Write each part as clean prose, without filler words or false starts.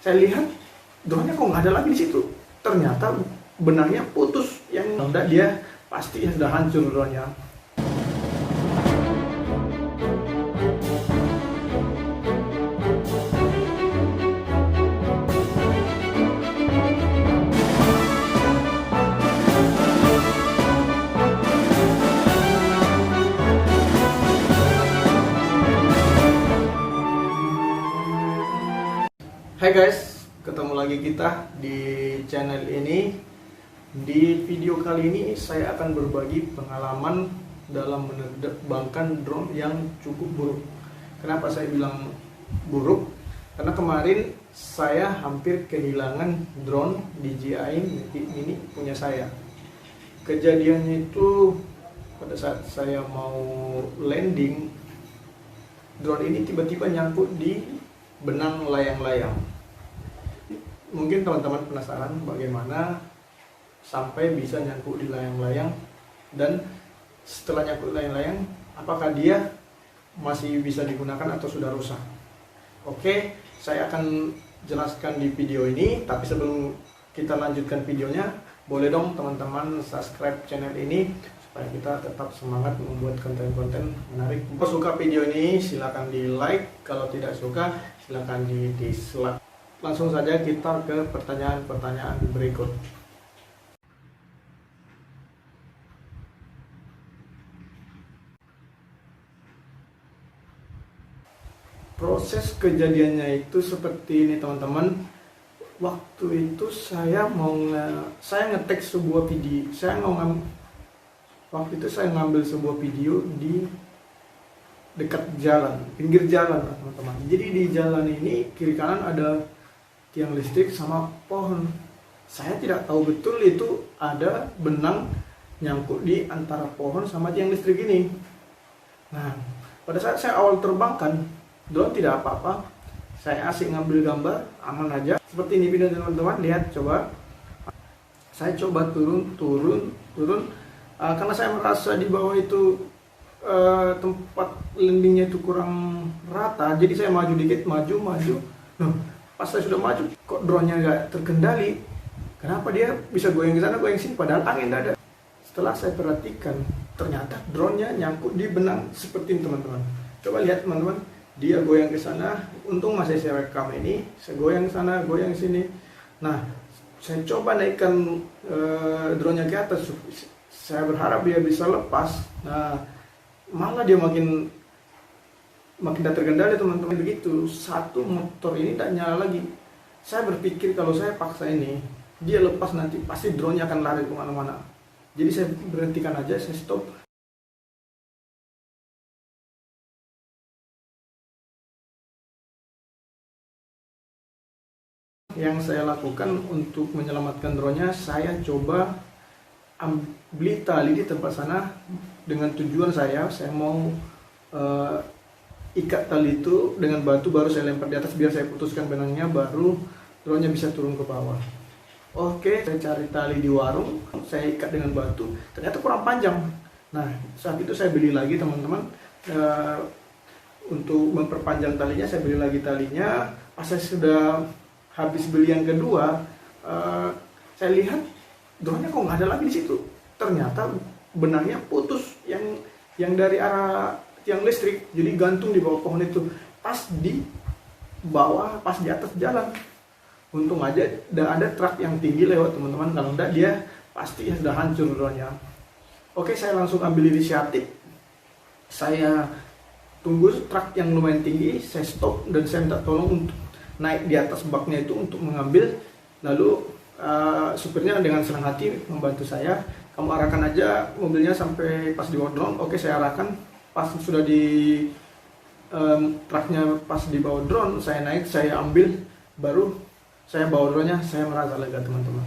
Saya lihat drone-nya kok nggak ada lagi di situ. Ternyata benangnya putus. Yang udah dia pasti sudah hancur drone-nya. Hai guys, ketemu lagi kita di channel ini. Di video kali ini saya akan berbagi pengalaman dalam menerbangkan drone yang cukup buruk. Kenapa saya bilang buruk? Karena kemarin saya hampir kehilangan drone DJI Mini punya saya. Kejadiannya itu pada saat saya mau landing, drone ini tiba-tiba nyangkut di benang layang-layang. Mungkin teman-teman penasaran bagaimana sampai bisa nyangkut di layang-layang, dan setelah nyangkut layang-layang apakah dia masih bisa digunakan atau sudah rusak. Oke, saya akan jelaskan di video ini, tapi sebelum kita lanjutkan videonya, boleh dong teman-teman subscribe channel ini supaya kita tetap semangat membuat konten-konten menarik. Kalau suka video ini silahkan di like, kalau tidak suka silahkan di dislike. Langsung saja kita ke pertanyaan-pertanyaan berikut. Proses kejadiannya itu seperti ini teman-teman. Waktu itu saya ngetek sebuah video. Waktu itu saya ngambil sebuah video di dekat jalan, pinggir jalan teman-teman. Jadi di jalan ini kiri kanan ada tiang listrik sama pohon. Saya tidak tahu betul itu ada benang nyangkut di antara pohon sama tiang listrik ini. Nah, pada saat saya awal terbangkan, drone tidak apa-apa. Saya asik ngambil gambar, aman aja. Seperti ini video teman-teman, lihat coba. Saya coba turun. Karena saya merasa di bawah itu tempat landingnya itu kurang rata, jadi saya maju dikit, maju. Pas saya sudah maju, kok drone-nya nggak terkendali. Kenapa dia bisa goyang ke sana, goyang sini, padahal angin nggak ada. Setelah saya perhatikan, ternyata drone-nya nyangkut di benang seperti ini teman-teman. Coba lihat teman-teman, dia goyang ke sana. Untung masih saya rekam ini, saya goyang ke sana, goyang sini. Nah, saya coba naikkan drone-nya ke atas. Saya berharap dia bisa lepas. Nah, malah dia makin tidak terkendali teman-teman. Begitu satu motor ini tidak nyala lagi. Saya berpikir kalau saya paksa ini, dia lepas nanti pasti drone-nya akan lari kemana-mana. Jadi saya berhentikan aja, saya stop. Yang saya lakukan untuk menyelamatkan drone-nya, saya coba beli tali di tempat sana dengan tujuan saya mau ikat tali itu dengan batu, baru saya lempar di atas biar saya putuskan benangnya, baru drone-nya bisa turun ke bawah. Oke, saya cari tali di warung, saya ikat dengan batu, ternyata kurang panjang. Nah, saat itu saya beli lagi teman-teman, untuk memperpanjang talinya saya beli lagi talinya. Pas saya sudah habis beli yang kedua, saya lihat drone-nya kok nggak ada lagi di situ. Ternyata benangnya putus, yang dari arah tiang listrik, jadi gantung di bawah pohon itu, pas di bawah, pas di atas jalan. Untung aja ada truk yang tinggi lewat teman-teman, kalau enggak dia pasti sudah hancur drone-nya. Oke, saya langsung ambil inisiatif. Saya tunggu truk yang lumayan tinggi, saya stop dan saya minta tolong untuk naik di atas baknya itu untuk mengambil. Lalu supirnya dengan senang hati membantu saya, kamu arahkan aja mobilnya sampai pas di bawah drone. Oke, saya arahkan. Pas sudah di truknya pas di bawah drone, saya naik, saya ambil, baru saya bawa drone-nya. Saya merasa lega teman-teman.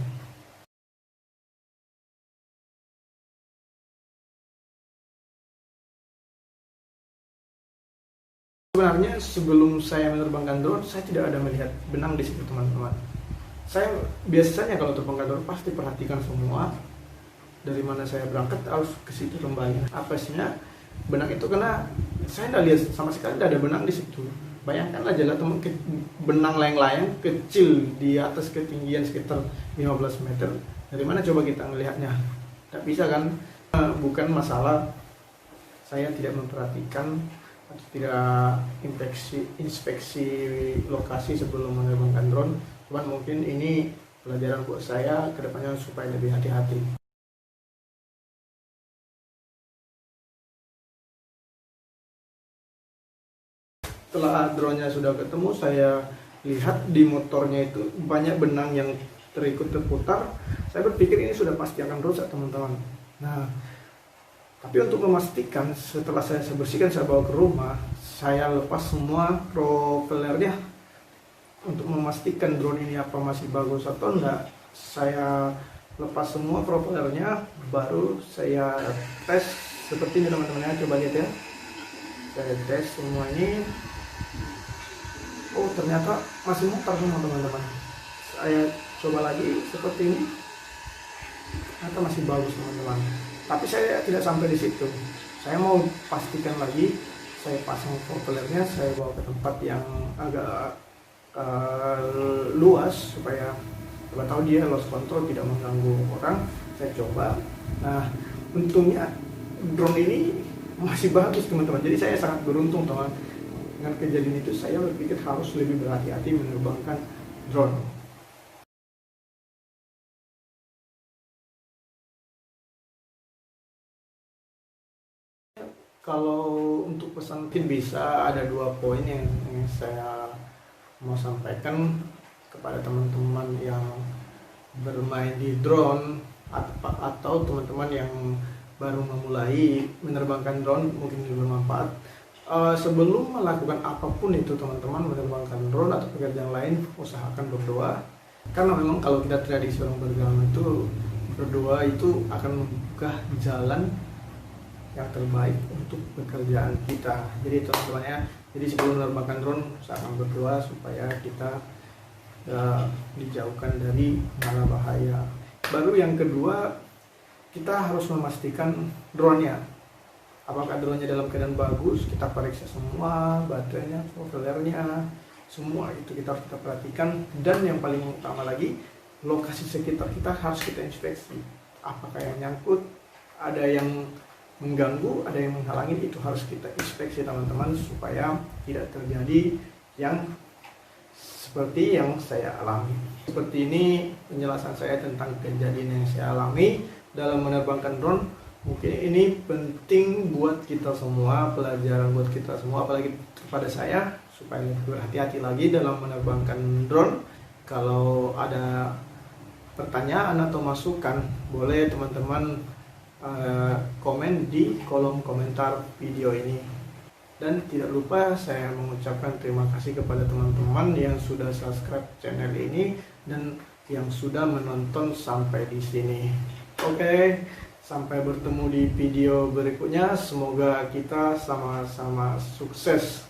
Sebenarnya sebelum saya menerbangkan drone, saya tidak ada melihat benang di situ teman-teman. Saya biasanya kalau terbangkan drone pasti perhatikan semua. Dari mana saya berangkat harus ke situ lembahnya. Apesnya benang itu, karena saya tidak lihat sama sekali, tidak ada benang di situ. bayangkan aja lah teman, benang layang-layang kecil di atas ketinggian sekitar 15 meter. Dari mana coba kita melihatnya? Tidak bisa kan? Bukan masalah saya tidak memperhatikan atau tidak inspeksi lokasi sebelum menerbangkan drone. Cuman mungkin ini pelajaran buat saya kedepannya supaya lebih hati-hati. Setelah drone-nya sudah ketemu, saya lihat di motornya itu banyak benang yang terikut terputar. Saya berpikir ini sudah pasti akan rusak teman-teman. Nah, tapi untuk memastikan, setelah saya bersihkan, saya bawa ke rumah, saya lepas semua propellernya untuk memastikan drone ini apa masih bagus atau enggak. Saya lepas semua propellernya, baru saya tes seperti ini teman-teman ya. Coba lihat ya, saya tes semua ini. Oh, ternyata masih mutar semua teman-teman. Saya coba lagi seperti ini, ternyata masih bagus teman-teman. Tapi saya tidak sampai di situ. Saya mau pastikan lagi, saya pasang propellernya, saya bawa ke tempat yang agak luas supaya tahu dia lost control, tidak mengganggu orang. Saya coba. Nah, untungnya drone ini masih bagus teman-teman. Jadi saya sangat beruntung teman. Dengan kejadian itu saya berpikir harus lebih berhati-hati menerbangkan drone. Kalau untuk pesan mungkin bisa ada 2 poin yang saya mau sampaikan kepada teman-teman yang bermain di drone atau teman-teman yang baru memulai menerbangkan drone, mungkin bermanfaat. Sebelum melakukan apapun itu teman-teman, menerbangkan drone atau pekerjaan lain, usahakan berdoa. Karena memang kalau kita tradisi orang beragama itu, berdoa itu akan membuka jalan yang terbaik untuk pekerjaan kita. Jadi teman-teman ya, jadi sebelum menerbangkan drone, usahakan berdoa supaya kita dijauhkan dari bala bahaya. Baru yang kedua, kita harus memastikan drone-nya. Apakah drone-nya dalam keadaan bagus, kita periksa semua, baterainya, propellernya, semua itu kita harus perhatikan. Dan yang paling utama lagi, lokasi sekitar kita harus kita inspeksi. Apakah yang nyangkut, ada yang mengganggu, ada yang menghalangi, itu harus kita inspeksi teman-teman supaya tidak terjadi yang seperti yang saya alami. Seperti ini penjelasan saya tentang kejadian yang saya alami dalam menerbangkan drone. Mungkin ini penting buat kita semua, pelajaran buat kita semua, apalagi kepada saya, supaya berhati-hati lagi dalam menerbangkan drone. Kalau ada pertanyaan atau masukan, boleh teman-teman komen di kolom komentar video ini. Dan tidak lupa saya mengucapkan terima kasih kepada teman-teman yang sudah subscribe channel ini dan yang sudah menonton sampai di sini. Oke. Sampai bertemu di video berikutnya. Semoga kita sama-sama sukses.